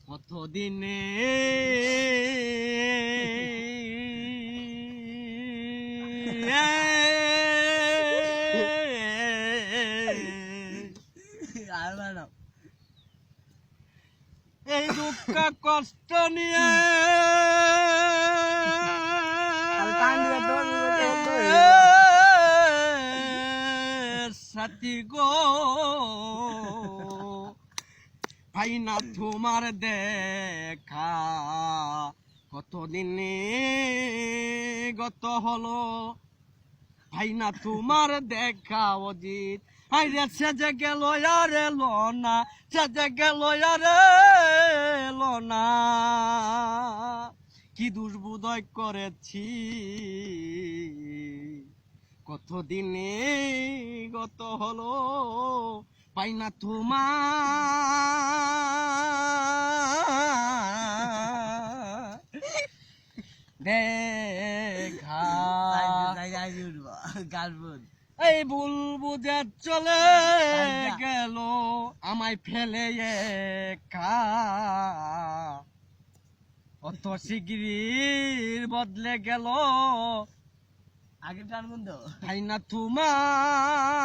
কতদিনে এই দুঃখ কষ্ট নিয়ে সাথী গো ভাই না তোমার দেখা কতদিনে গত হলো ভাই না তোমার দেখা অজিত আইরে সেজে গেল আর এলো না সেজে গেল আর এলো না কি দুর্বোধয় করেছি কতদিনে গত হলো পাই না তোমার দেখা এই ভুল বুঝে চলে গেল আমায় ফেলে একা অত শিগগির বদলে গেল আগের গান বন্ধ তাই না তোমার